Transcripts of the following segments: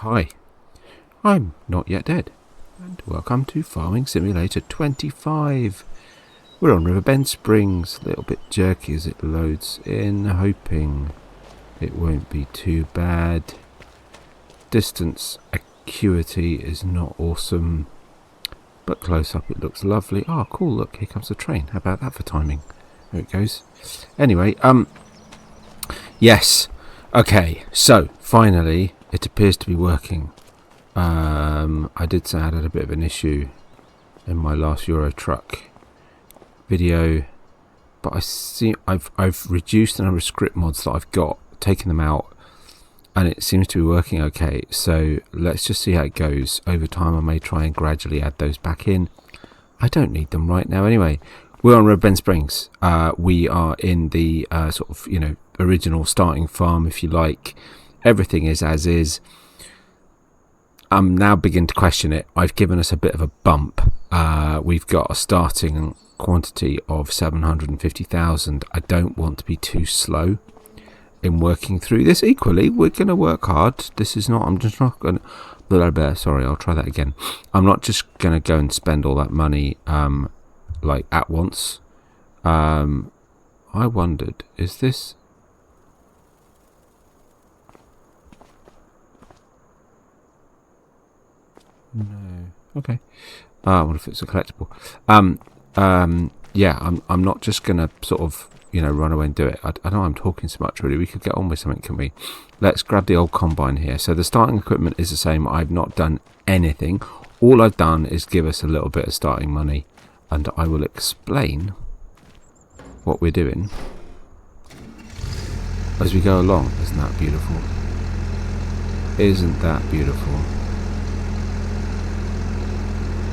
Hi, I'm Notyetdead, and welcome to Farming Simulator 25. We're on Riverbend Springs, a little bit jerky as it loads in, hoping it won't be too bad. Distance acuity is not awesome, but close up it looks lovely. Oh, cool, look, here comes the train. How about that for timing? There it goes. Anyway, yes. Okay, so, finally, it appears to be working. I did say I had a bit of an issue in my last Euro Truck video, but I see I've reduced the number of script mods that I've got, taken them out, and it seems to be working okay. So let's just see how it goes. Over time I may try and gradually add those back in. I don't need them right now anyway. We're on Riverbend Springs. We are in the sort of, original starting farm, if you like. Everything is as is. I'm now beginning to question it. I've given us a bit of a bump. We've got a starting quantity of 750,000. I don't want to be too slow in working through this. Equally, we're going to work hard. This is not, I'm just not going to, sorry, I'll try that again. I'm not just going to go and spend all that money like at once. I wondered, is this... No. Okay. What if it's a collectible? Yeah, I'm not just gonna sort of run away and do it. I know I'm talking so much really. We could get on with something, can we? Let's grab the old combine here. So the starting equipment is the same. I've not done anything. All I've done is give us a little bit of starting money, and I will explain what we're doing as we go along. Isn't that beautiful? Isn't that beautiful?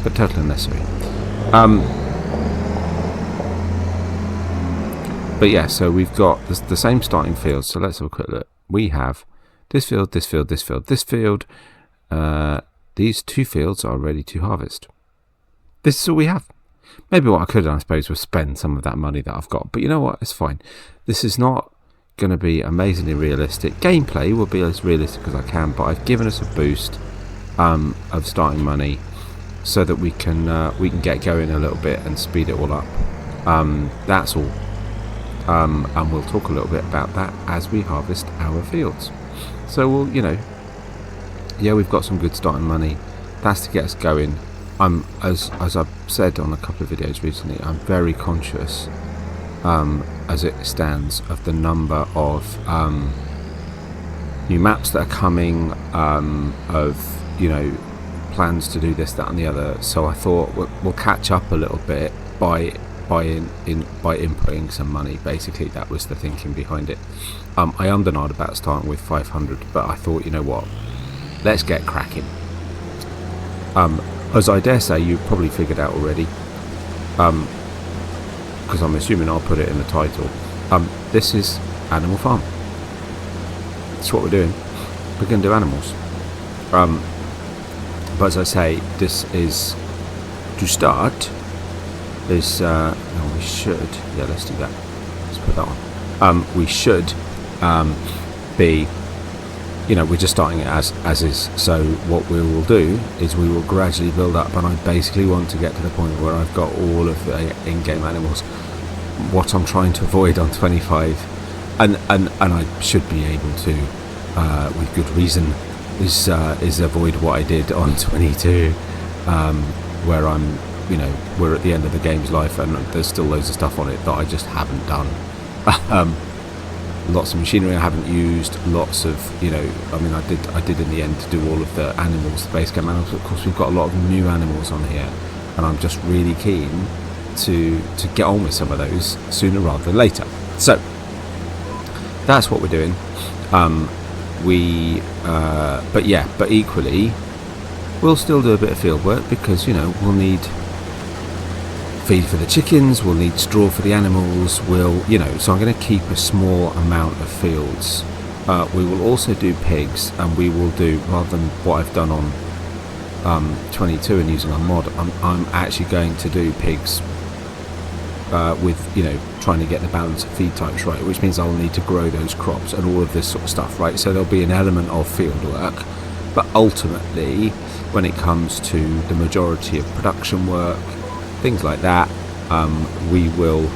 But totally unnecessary. But yeah, so we've got the same starting field. So let's have a quick look. We have this field, this field, this field, this field. These two fields are ready to harvest. This is all we have. Maybe what I could, I suppose, was spend some of that money that I've got. But you know what? It's fine. This is not going to be amazingly realistic. Gameplay will be as realistic as I can, but I've given us a boost of starting money, so that we can get going a little bit and speed it all up. That's all. And we'll talk a little bit about that as we harvest our fields. So we'll, yeah, we've got some good starting money. That's to get us going. As I've said on a couple of videos recently, I'm very conscious, as it stands, of the number of new maps that are coming, of plans to do this, that and the other. So I thought we'll catch up a little bit by inputting some money. Basically that was the thinking behind it. I denied about starting with 500, but I thought, you know what, let's get cracking. As I dare say you've probably figured out already, because I'm assuming I'll put it in the title, this is Animal Farm. That's what we're doing. We're going to do animals. But as I say, this is to start. Is no, we should. Yeah, let's do that. Let's put that on. We should be. We're just starting it as is. So what we will do is we will gradually build up, and I basically want to get to the point where I've got all of the in-game animals. What I'm trying to avoid on 25, and I should be able to, with good reason, is avoid what I did on 22, where I'm, we're at the end of the game's life and there's still loads of stuff on it that I just haven't done. Lots of machinery I haven't used, lots of, I did in the end to do all of the animals, the base game animals. Of course, we've got a lot of new animals on here, and I'm just really keen to get on with some of those sooner rather than later. So that's what we're doing. But equally we'll still do a bit of field work, because we'll need feed for the chickens, we'll need straw for the animals, so I'm going to keep a small amount of fields. We will also do pigs, and we will do, rather than what I've done on 22 and using a mod, I'm actually going to do pigs with trying to get the balance of feed types right, which means I'll need to grow those crops and all of this sort of stuff, right? So there'll be an element of field work, But ultimately, when it comes to the majority of production work, things like that, we will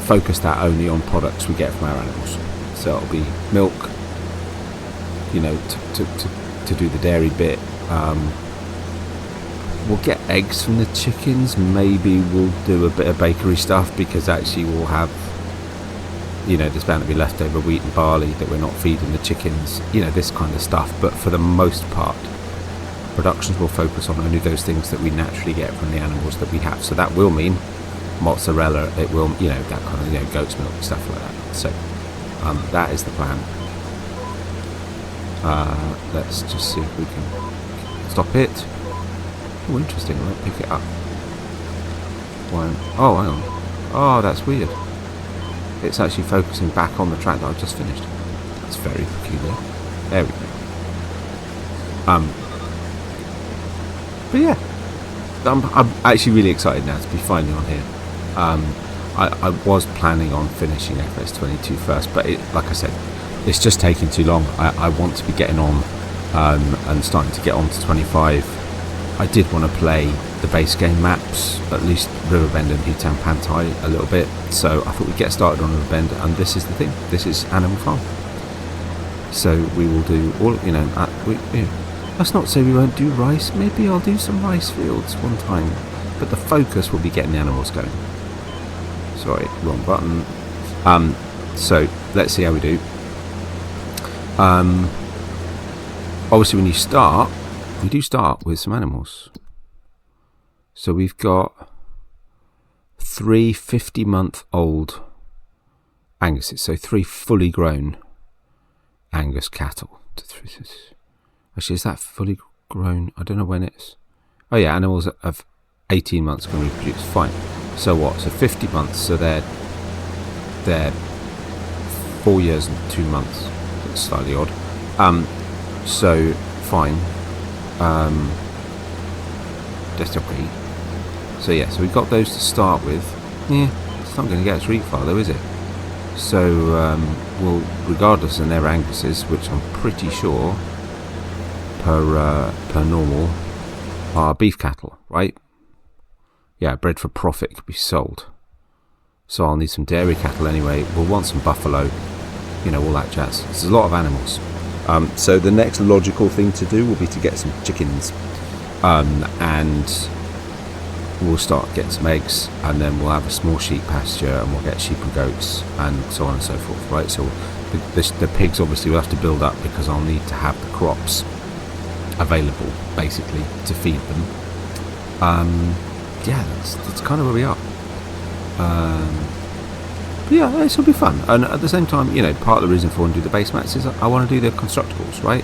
focus that only on products we get from our animals. So it'll be milk, you know, to do the dairy bit. We'll get eggs from the chickens. Maybe we'll do a bit of bakery stuff, because actually we'll have, you know, there's bound to be leftover wheat and barley that we're not feeding the chickens, you know, this kind of stuff. But for the most part, productions will focus on only those things that we naturally get from the animals that we have. So that will mean mozzarella, it will, you know, that kind of, you know, goat's milk, stuff like that. So that is the plan. Let's just see if we can stop it. Oh, interesting. I'll pick it up. One. Oh, hang on. Oh, that's weird. It's actually focusing back on the track that I've just finished. That's very peculiar. There we go. But yeah, I'm actually really excited now to be finally on here. I was planning on finishing FS22 first, but like I said, it's just taking too long. I want to be getting on and starting to get on to 25. I did want to play the base game maps, at least Riverbend and Hitan Pantai a little bit, so I thought we'd get started on Riverbend, and this is the thing, this is Animal Farm. So we will do all, you know, let's not say we won't do rice. Maybe I'll do some rice fields one time, but the focus will be getting the animals going. Sorry, wrong button. So let's see how we do. Obviously when you start, we do start with some animals. So we've got 3 50-month-old Anguses, so 3 fully grown Angus cattle. Actually, is that fully grown? I don't know when it's... Oh yeah, animals of 18 months can reproduce. Fine. So what? So 50 months. So they're 4 years and 2 months. That's slightly odd. So fine. That's okay. So yeah, so we've got those to start with. Yeah, it's not going to get us really far though, is it? So we'll, regardless, and they're Anguses, which I'm pretty sure per normal are beef cattle, right? Yeah, bred for profit could be sold. So I'll need some dairy cattle anyway. We'll want some buffalo, you know, all that jazz. There's a lot of animals. So the next logical thing to do will be to get some chickens, and we'll start getting some eggs, and then we'll have a small sheep pasture, and we'll get sheep and goats, and so on and so forth, right? So the pigs obviously will have to build up, because I'll need to have the crops available basically to feed them. Yeah, that's kind of where we are. But yeah, this will be fun, and at the same time, you know, part of the reason for wanting to do the base mats is I want to do the constructables, right?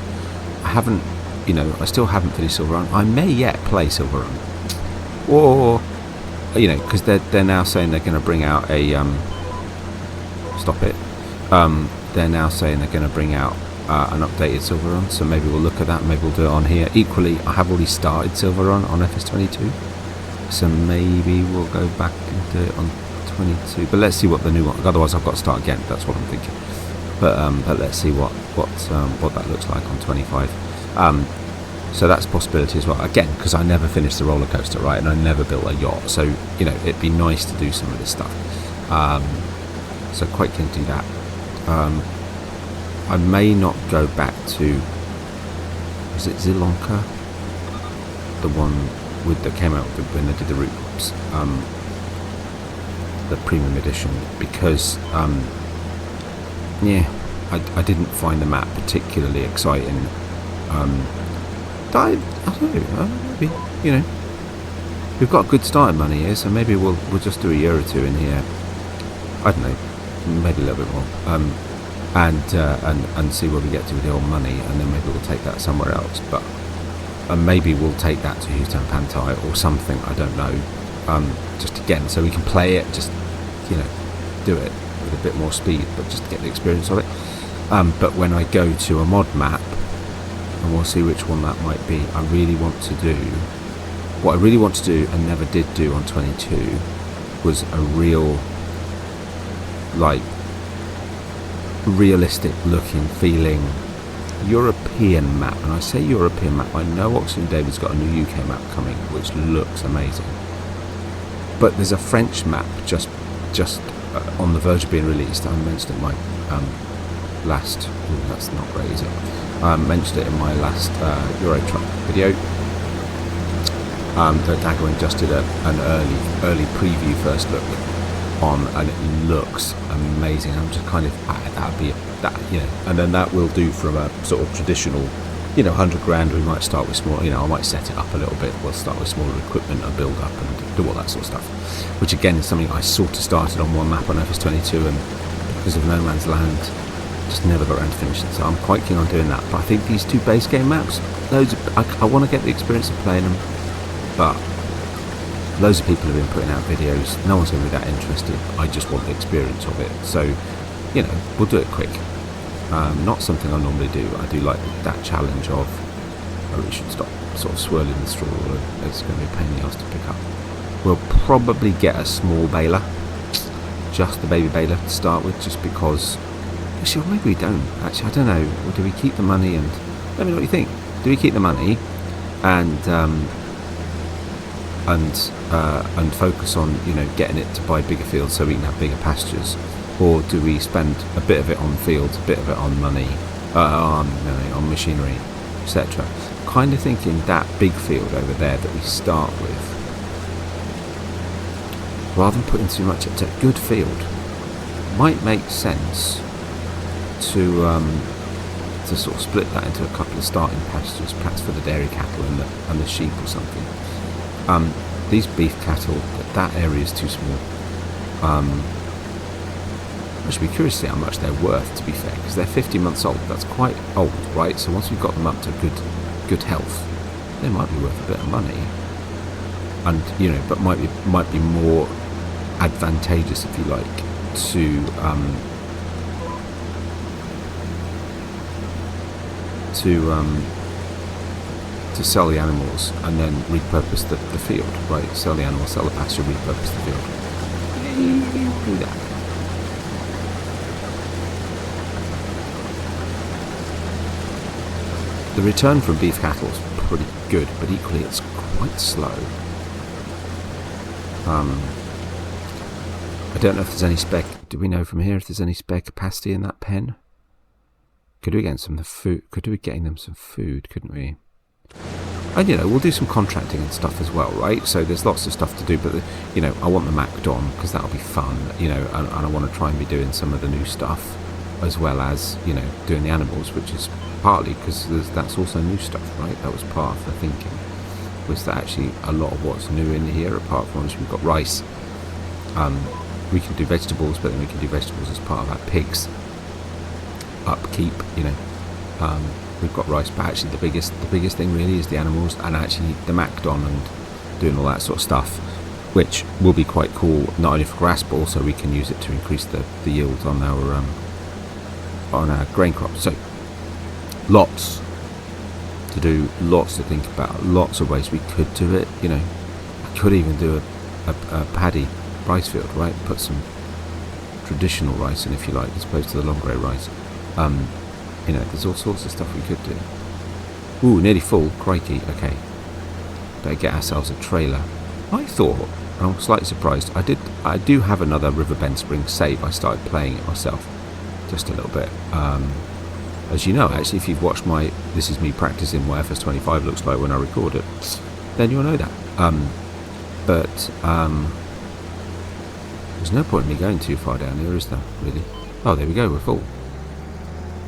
I haven't, you know, I still haven't finished Silver Run. I may yet play Silver Run, or, you know, because they're now saying they're going to bring out a stop it. They're now saying they're going to bring out an updated Silver Run, so maybe we'll look at that. Maybe we'll do it on here. Equally, I have already started Silver Run on FS22, so maybe we'll go back and do it on 22. But let's see what the new one. Otherwise, I've got to start again. That's what I'm thinking. But let's see what that looks like on 25. So that's a possibility as well. Again, because I never finished the roller coaster, right, and I never built a yacht. So you know, it'd be nice to do some of this stuff. So quite keen to do that. I may not go back to, was it Zilonka? The one that came out when they did the root crops, the premium edition, because yeah, I didn't find the map particularly exciting. I don't know, maybe, you know, we've got good starting money here, so maybe we'll just do a year or two in here. I don't know, maybe a little bit more, and see where we get to with the old money, and then maybe we'll take that somewhere else. But maybe we'll take that to Hitan Pantai or something. I don't know. Just again, so we can play it, just, you know, do it with a bit more speed, but just to get the experience of it. But when I go to a mod map, and we'll see which one that might be, what I really want to do and never did do on 22 was a real, like, realistic looking, feeling European map. And I say European map, I know Oxford and David's got a new UK map coming, which looks amazing. But there's a French map just on the verge of being released. I mentioned it in my last... Ooh, that's not great, is it? I mentioned it in my last Euro Truck video. That Daggerwing just did an early preview first look on, and it looks amazing. I'm just kind of that'd be that, you know, and then that will do from a sort of traditional, you know, 100 grand. We might start with small, you know, I might set it up a little bit. We'll start with smaller equipment and build up and do all that sort of stuff, which again is something I sort of started on one map on FS22, and because of No Man's Land, just never got around to finishing. So I'm quite keen on doing that. But I think these two base game maps, I want to get the experience of playing them. But loads of people have been putting out videos. No one's going to be that interested. I just want the experience of it. So, you know, we'll do it quick. Not something I normally do. I do like that challenge of, oh, we should stop sort of swirling the straw. It's going to be a pain in the ass to pick up. We'll probably get a small baler. Just the baby baler to start with, just because... Actually, maybe we don't. Actually, I don't know. Or do we keep the money and... Let me know what you think. Do we keep the money and focus on, you know, getting it to buy bigger fields so we can have bigger pastures, or do we spend a bit of it on fields, a bit of it on money, on machinery, etc. Kind of thinking that big field over there that we start with, rather than putting too much into a good field, might make sense to sort of split that into a couple of starting pastures, perhaps for the dairy cattle and the sheep or something. These beef cattle, that area is too small. I should be curious to see how much they're worth, to be fair, because they're 50 months old. That's quite old, right? So once we've got them up to good health, they might be worth a bit of money, and you know, but might be more advantageous, if you like, to sell the animals and then repurpose the field, right? Sell the animals, sell the pasture, repurpose the field. Do that. The return from beef cattle is pretty good, but equally it's quite slow. I don't know if there's any spare... Do we know from here if there's any spare capacity in that pen? Could we get some food? Could we be getting them some food? Couldn't we? And you know, we'll do some contracting and stuff as well, right? So there's lots of stuff to do, but you know, I want the Mac on because that'll be fun, you know, and I want to try and be doing some of the new stuff as well as, you know, doing the animals, which is partly because that's also new stuff, right? That was part of the thinking, was that actually a lot of what's new in here, apart from obviously we've got rice. We can do vegetables, but then we can do vegetables as part of our pigs upkeep, you know. We've got rice, but actually the biggest thing really is the animals, and actually the Macdon and doing all that sort of stuff, which will be quite cool, not only for grass, but also we can use it to increase the yield on our grain crops. So lots to do, lots to think about, lots of ways we could do it. You know, I could even do a paddy rice field, right? Put some traditional rice in, if you like, as opposed to the long grey rice. You know, there's all sorts of stuff we could do. Ooh, nearly full. Crikey. Okay. Better get ourselves a trailer. I thought, and I'm slightly surprised, I do have another Riverbend Spring save. I started playing it myself just a little bit. As you know, actually, if you've watched this is me practicing what FS25 looks like when I record it, then you'll know that. There's no point in me going too far down here, is there, really? Oh, there we go, we're full.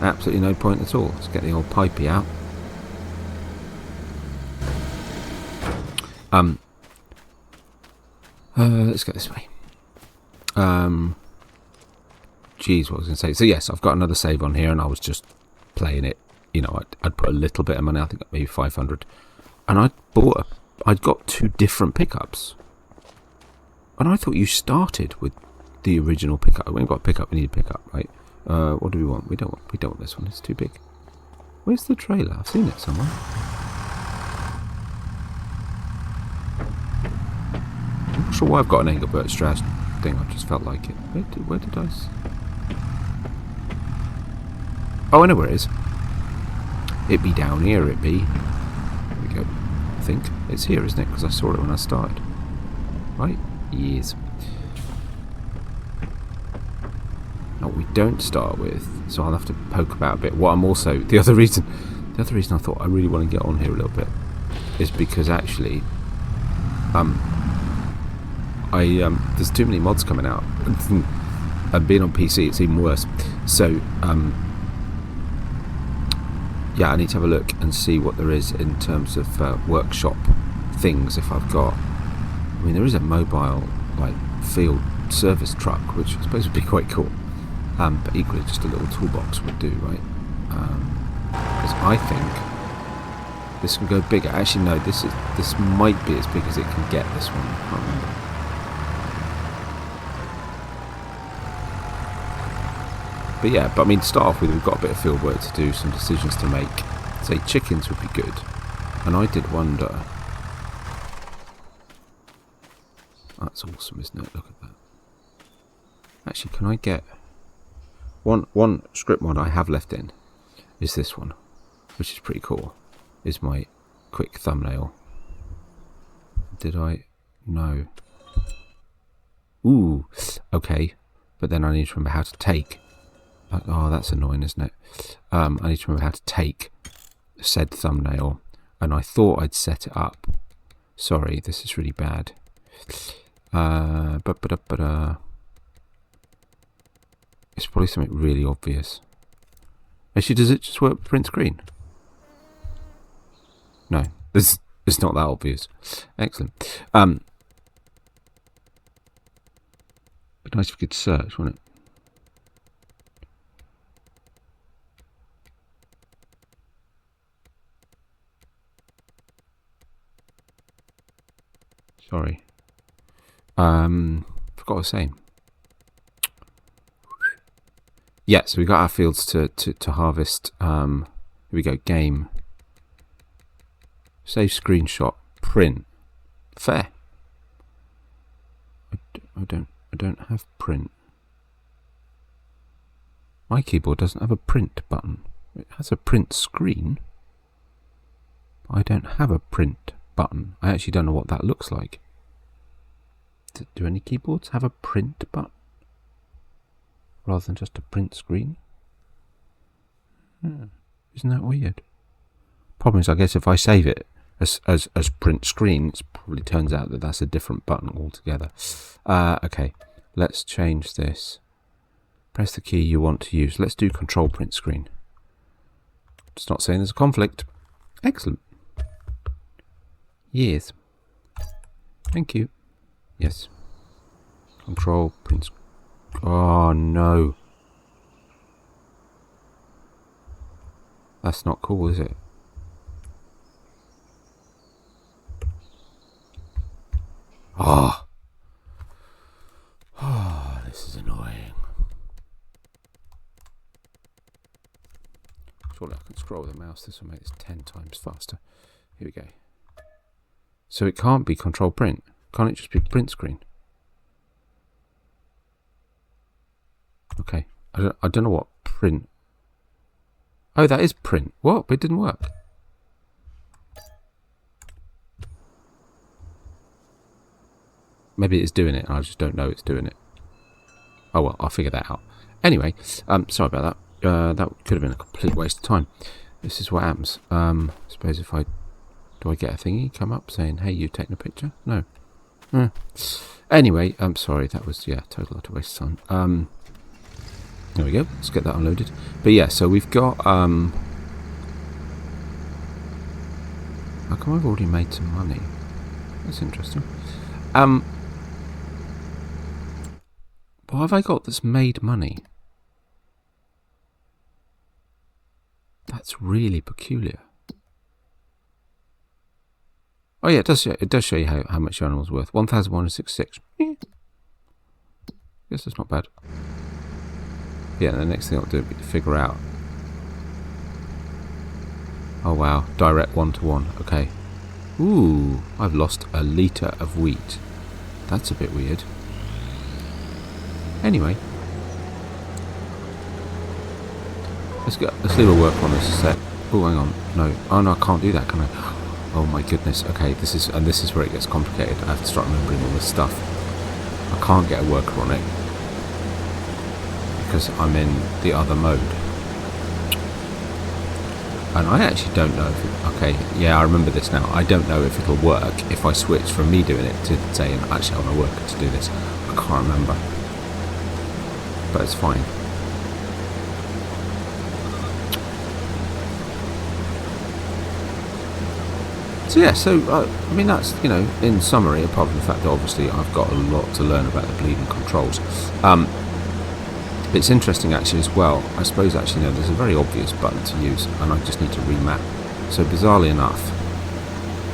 Absolutely no point at all. Let's get the old pipey out. Let's go this way. Geez, what was I going to say? So yes, I've got another save on here, and I was just playing it. You know, I'd put a little bit of money, I think maybe 500, and I'd got 2 different pickups, and I thought you started with the original pickup. We haven't got a pickup, we need a pickup, right? What do we want? We don't want this one. It's too big. Where's the trailer? I've seen it somewhere. I'm not sure why I've got an Engelbert Strauss thing. I just felt like it. Where did I? Oh, I know where it is. It be down here, it be. There we go. I think it's here, isn't it? Because I saw it when I started. Right? Yes. Now we don't start with, so I'll have to poke about a bit. What I'm also, the other reason I thought I really want to get on here a little bit is because actually, there's too many mods coming out, and being on PC it's even worse. So yeah, I need to have a look and see what there is in terms of workshop things. If I've got, I mean, there is a mobile like field service truck, which I suppose would be quite cool. But equally, just a little toolbox would do, right? Because I think this can go bigger. Actually, no, this might be as big as it can get. This one, I can't remember. But yeah, I mean, to start off with, we've got a bit of field work to do, some decisions to make. Say chickens would be good, and I did wonder. That's awesome, isn't it? Look at that. Actually, can I get one script mod I have left in? Is this one, which is pretty cool. Is my quick thumbnail. Did I? No. Ooh, okay. But then I need to remember how to take. Oh, that's annoying, isn't it? I need to remember how to take said thumbnail, and I thought I'd set it up. Sorry, this is really bad. It's probably something really obvious. Actually, does it just work with print screen? No, it's not that obvious. Excellent. But nice if we could search, wouldn't it? Sorry. Forgot what I was saying. Yeah, so we got our fields to harvest. Here we go. Game. Save screenshot. Print. Fair. I don't have print. My keyboard doesn't have a print button. It has a print screen. I don't have a print button. I actually don't know what that looks like. Do any keyboards have a print button rather than just a print screen? Isn't that weird? Problem is, I guess if I save it as print screen, it probably turns out that that's a different button altogether. Okay, let's change this. Press the key you want to use. Let's do control print screen. It's not saying there's a conflict. Excellent. Yes. Thank you. Yes. Control print screen. Oh no. That's not cool, is it? Ah. Oh, this is annoying. Surely I can scroll with the mouse. This will make this 10 times faster. Here we go. So it can't be control print. Can't it just be print screen? Okay. I don't know what print. Oh, that is print. What? But it didn't work. Maybe it's doing it and I just don't know it's doing it. Oh well, I'll figure that out. Anyway, sorry about that. That could have been a complete waste of time. This is what happens. Suppose if do I get a thingy come up saying, hey, you've taken a picture? No. Anyway, I'm sorry, that was, yeah, total utter waste of time. There we go, let's get that unloaded. But yeah, so we've got, how come I've already made some money? That's interesting. What have I got that's made money? That's really peculiar. Oh yeah, it does show you how much your animal's worth. 1,166. Yeah. Guess that's not bad. Yeah, the next thing I'll do will be to figure out. Oh wow, direct 1-to-1. Okay. Ooh, I've lost a litre of wheat. That's a bit weird. Anyway. Let's leave a work on this a sec. Oh, hang on. No. Oh, no, I can't do that, can I? Oh, my goodness. Okay, this is where it gets complicated. I have to start remembering all this stuff. I can't get a worker on it because I'm in the other mode. And I actually don't know if it, okay, yeah, I remember this now. I don't know if it'll work if I switch from me doing it to saying, actually, I want a worker to do this. I can't remember. But it's fine. So yeah, I mean, that's, you know, in summary, apart from the fact that obviously I've got a lot to learn about the bleeding controls. It's interesting actually as well. I suppose actually, no, there's a very obvious button to use, and I just need to remap. So bizarrely enough,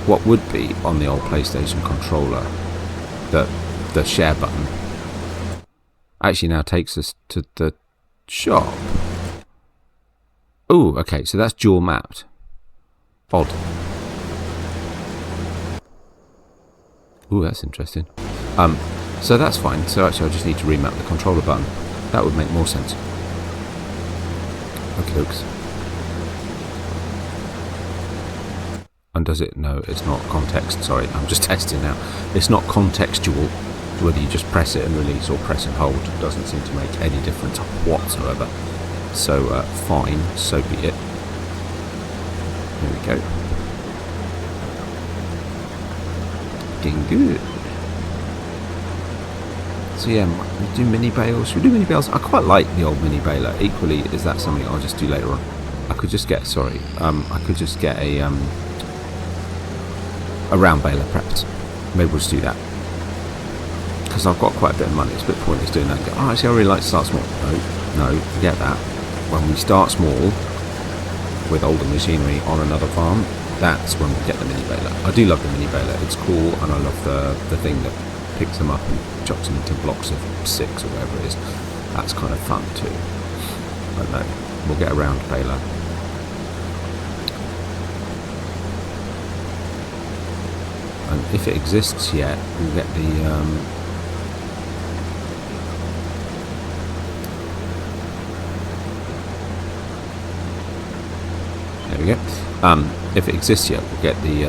what would be on the old PlayStation controller, the share button, actually now takes us to the shop. Oh, okay, so that's dual mapped. Odd. Ooh, that's interesting. So that's fine. So actually I just need to remap the controller button. That would make more sense. Okay, folks. And does it? No, it's not context. Sorry, I'm just testing now. It's not contextual. Whether you just press it and release or press and hold doesn't seem to make any difference whatsoever. So fine, so be it. There we go. Getting good. So yeah, we do mini bales. Should we do mini bales? I quite like the old mini baler. Equally, is that something I'll just do later on? I could just get, I could just get a round baler perhaps. Maybe we'll just do that. Because I've got quite a bit of money. It's a bit pointless doing that. Oh, actually, I really like to start small. No, forget that. When we start small with older machinery on another farm, that's when we get the mini baler. I do love the mini baler. It's cool, and I love the thing that picks them up and chops them into blocks of 6 or whatever it is. That's kind of fun too. I don't know. We'll get a round baler. And if it exists yet, we'll get the there we go. If it exists yet, we'll get the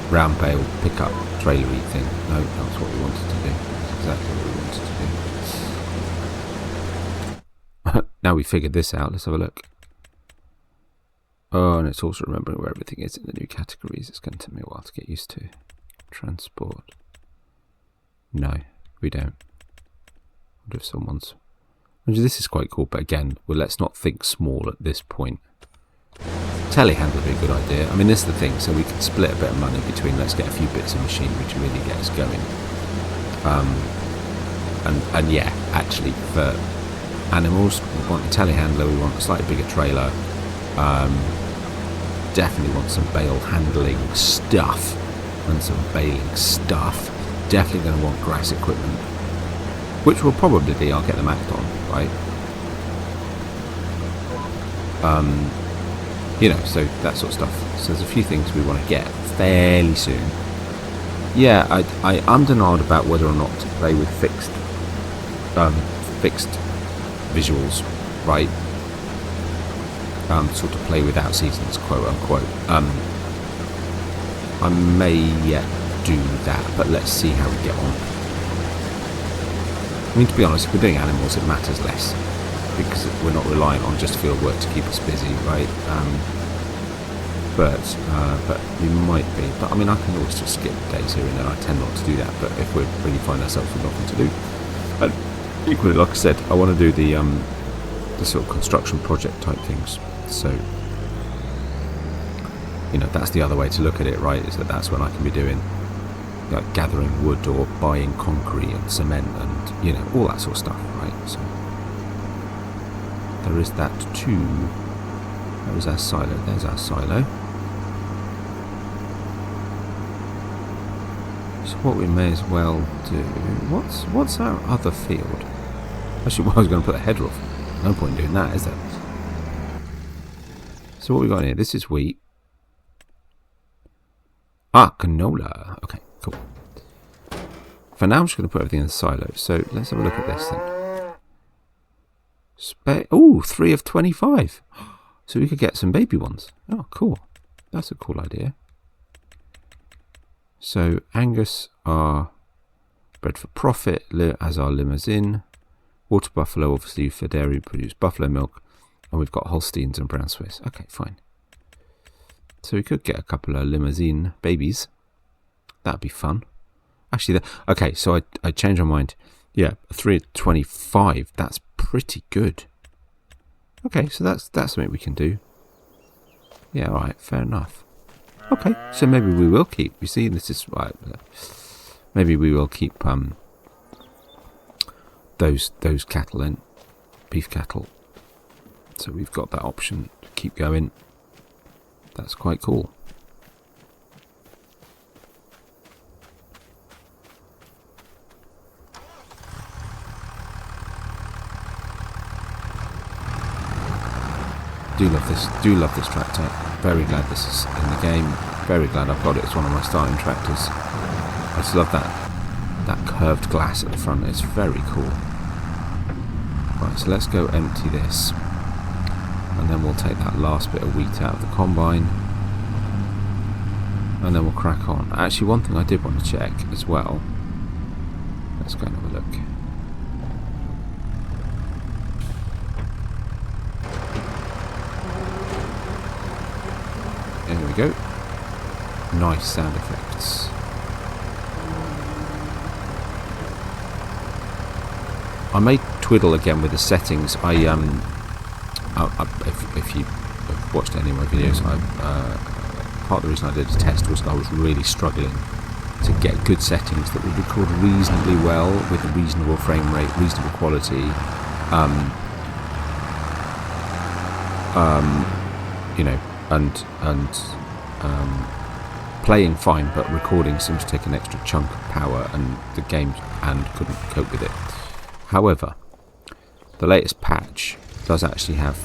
round bale pickup trailery thing. No, that's what we wanted to do. That's exactly what we wanted to do. Now we figured this out, let's have a look. Oh, and it's also remembering where everything is in the new categories. It's going to take me a while to get used to. Transport. No, we don't. I wonder if someone's... This is quite cool, but again, well, let's not think small at this point. Telehandler would be a good idea. I mean, this is the thing, so we can split a bit of money between, let's get a few bits of machinery to really get us going. And yeah, actually, for animals, we want a telehandler, we want a slightly bigger trailer. Definitely want some bale handling stuff and some baling stuff. Definitely going to want grass equipment, which will probably be, I'll get them act on, right? You know, so that sort of stuff. So there's a few things we want to get fairly soon. Yeah, I'm denied about whether or not to play with fixed visuals, right? Sort of play without seasons, quote unquote. I may yet do that, but let's see how we get on. I mean, to be honest, if we're doing animals, it matters less, because we're not relying on just field work to keep us busy, right? But we might be. But I mean, I can always just skip days here and there. I tend not to do that. But if we really find ourselves with nothing to do, and equally, like I said, I want to do the sort of construction project type things. So, you know, that's the other way to look at it, right? Is that's when I can be doing, like, gathering wood or buying concrete and cement and, you know, all that sort of stuff, right? So there is that too. There is our silo. There's our silo. So what we may as well do... What's our other field? Actually, well, I was going to put a header off. No point in doing that, is there? So what we got here? This is wheat. Ah, canola. Okay, cool. For now, I'm just going to put everything in the silo. So let's have a look at this then. Oh, 3 of 25. So we could get some baby ones. Oh, cool. That's a cool idea. So Angus are bred for profit, as are Limousin. Water buffalo, obviously, for dairy, produce buffalo milk. And we've got Holsteins and Brown Swiss. Okay, fine. So we could get a couple of Limousin babies. That'd be fun. Actually, okay, so I changed my mind. Yeah, 3 of 25. That's pretty good. Okay, so that's something we can do. Yeah, all right, fair enough. Okay, so maybe we will keep. You see, this is right. Maybe we will keep those cattle in, beef cattle. So we've got that option to keep going. That's quite cool. Do love this tractor. Very glad this is in the game. Very glad I've got it. It's one of my starting tractors. I just love that curved glass at the front. It's very cool. Right, so let's go empty this. And then we'll take that last bit of wheat out of the combine. And then we'll crack on. Actually, one thing I did want to check as well. Let's go and have a look. There we go. Nice sound effects. I may twiddle again with the settings. If you have watched any of my videos, part of the reason I did a test was I was really struggling to get good settings that would record reasonably well with a reasonable frame rate, reasonable quality. You know, and playing fine, but recording seems to take an extra chunk of power, and the game couldn't cope with it. However, the latest patch does actually have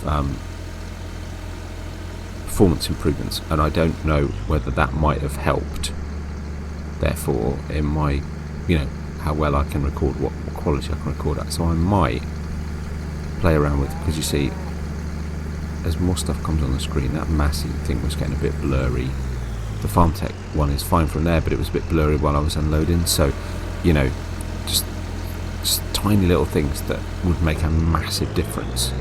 performance improvements, and I don't know whether that might have helped. Therefore, in my, how well I can record, what quality I can record at. So I might play around with, because you see, as more stuff comes on the screen, that massive thing was getting a bit blurry. The Farm Tech one is fine from there, but it was a bit blurry while I was unloading. So, just tiny little things that would make a massive difference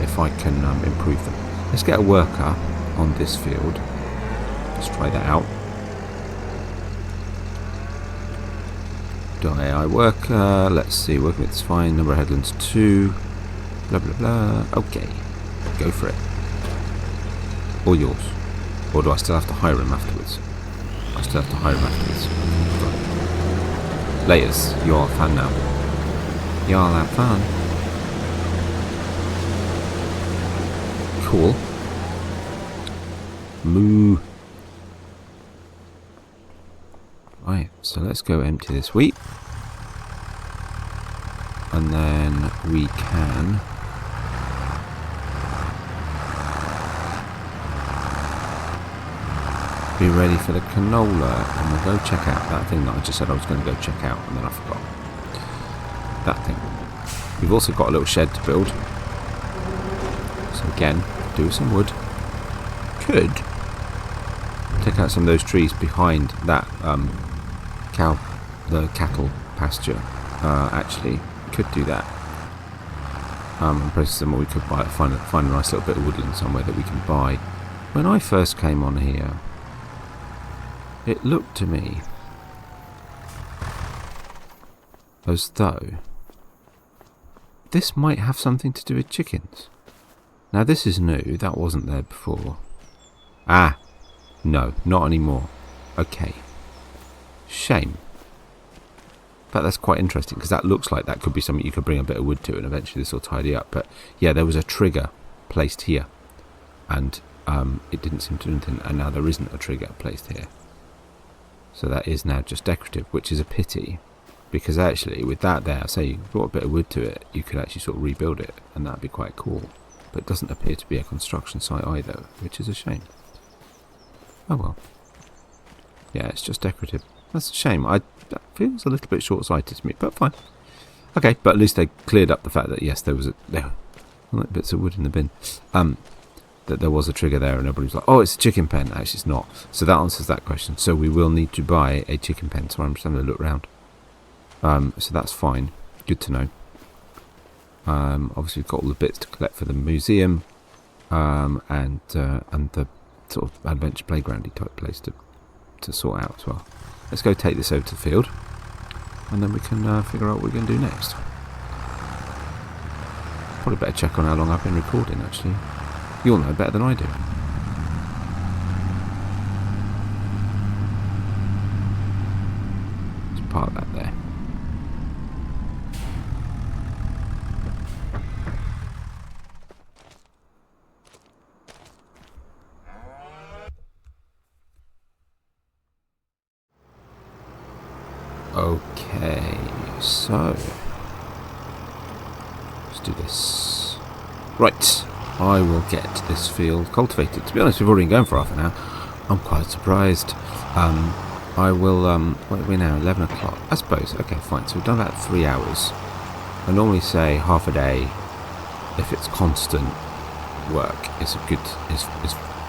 if I can improve them. Let's get a worker on this field. Let's try that out. AI worker. Let's see. Working with it's fine. Number of headlands 2. Blah blah blah. Okay. Go for it. Or yours. Or do I still have to hire him afterwards? I still have to hire him afterwards. Laters, you're fun now. Y'all have fun. Cool. Moo. Right, so let's go empty this wheat. And then we can be ready for the canola, and we'll go check out that thing that I just said I was going to go check out, and then I forgot. That thing. We've also got a little shed to build. So again, do some wood. Could take out some of those trees behind that cattle pasture. Actually, could do that. And process them, or we could find a nice little bit of woodland somewhere that we can buy. When I first came on here, it looked to me as though this might have something to do with chickens. Now this is new, that wasn't there before. Ah, no, not anymore. Okay. Shame. But that's quite interesting, because that looks like that could be something you could bring a bit of wood to, and eventually this will tidy up. But yeah, there was a trigger placed here, and it didn't seem to do anything, and now there isn't a trigger placed here. So that is now just decorative, which is a pity, because actually with that there, say you brought a bit of wood to it, you could actually sort of rebuild it, and that'd be quite cool. But it doesn't appear to be a construction site either, which is a shame. Oh well. Yeah, it's just decorative. That's a shame. That feels a little bit short-sighted to me, but fine. Okay, but at least they cleared up the fact that yes, there Like bits of wood in the bin. That there was a trigger there, and everybody was like, "Oh, it's a chicken pen." Actually, it's not. So that answers that question. So we will need to buy a chicken pen. So I'm just having a look around. So that's fine. Good to know. Obviously, we've got all the bits to collect for the museum, and the sort of adventure playgroundy type place to sort out as well. Let's go take this over to the field, and then we can figure out what we're going to do next. Probably better check on how long I've been recording, actually. You'll know better than I do. Let's park that there. Okay, so let's do this. Right, I will get this field cultivated. To be honest, we've already been going for half an hour. I'm quite surprised. I will, what are we now, 11 o'clock? I suppose, okay, fine. So we've done about 3 hours. I normally say half a day, if it's constant work, is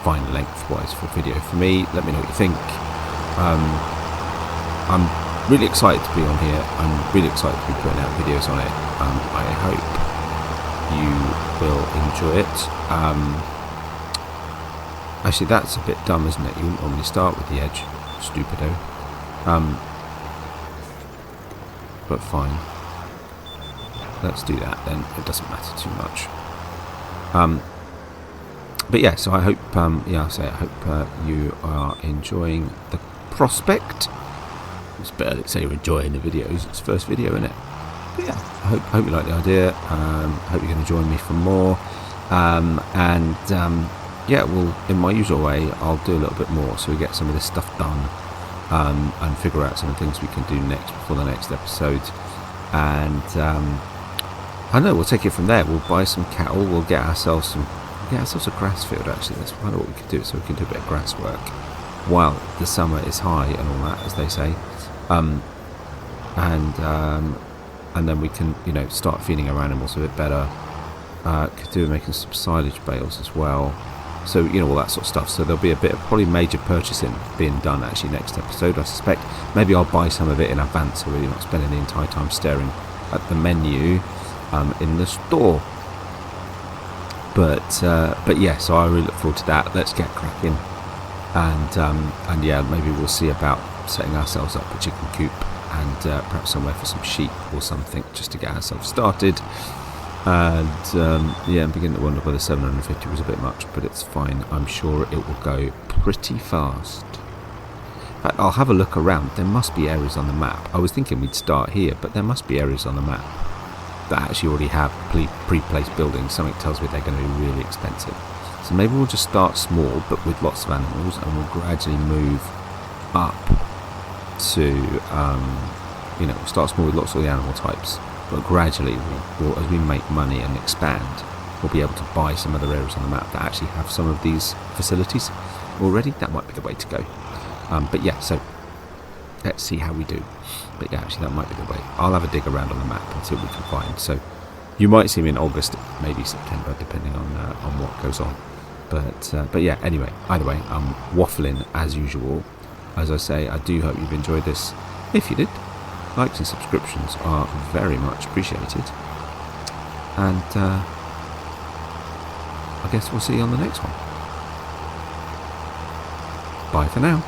fine lengthwise for video. For me, let me know what you think. I'm really excited to be on here. I'm really excited to be putting out videos on it. I hope you will enjoy it. Actually, that's a bit dumb, isn't it? You wouldn't normally start with the edge, stupido. But fine. Let's do that then. It doesn't matter too much. But yeah, so I hope, I hope you are enjoying the prospect. It's better to say you're enjoying the videos. It's the first video, isn't it? But yeah, I hope you like the idea. Hope you're going to join me for more. Yeah, well, in my usual way, I'll do a little bit more so we get some of this stuff done, and figure out some of the things we can do next before the next episode. And I don't know, we'll take it from there. We'll buy some cattle. We'll get ourselves a grass field. Actually, that's kind of what we could do. So we can do a bit of grass work while the summer is high and all that, as they say. And then we can, start feeding our animals a bit better. Could do making some silage bales as well. So, all that sort of stuff. So there'll be a bit of probably major purchasing being done actually next episode, I suspect. Maybe I'll buy some of it in advance so we're not spending the entire time staring at the menu in the store. But yeah, so I really look forward to that. Let's get cracking. And yeah, maybe we'll see about setting ourselves up a chicken coop and perhaps somewhere for some sheep or something just to get ourselves started. And yeah, I'm beginning to wonder whether 750 was a bit much, but it's fine. I'm sure it will go pretty fast. In fact, I'll have a look around. There must be areas on the map. I was thinking we'd start here, but there must be areas on the map that actually already have pre-placed buildings. Something tells me they're going to be really expensive. So maybe we'll just start small, but with lots of animals, and we'll gradually move up to, we'll start small with lots of the animal types. But gradually, we'll, as we make money and expand, we'll be able to buy some other areas on the map that actually have some of these facilities already. That might be the way to go. But yeah, so let's see how we do. But yeah, actually, that might be the way. I'll have a dig around on the map and see what we can find. So you might see me in August, maybe September, depending on what goes on. But yeah, anyway, either way, I'm waffling as usual. As I say, I do hope you've enjoyed this. If you did, likes and subscriptions are very much appreciated. And I guess we'll see you on the next one. Bye for now.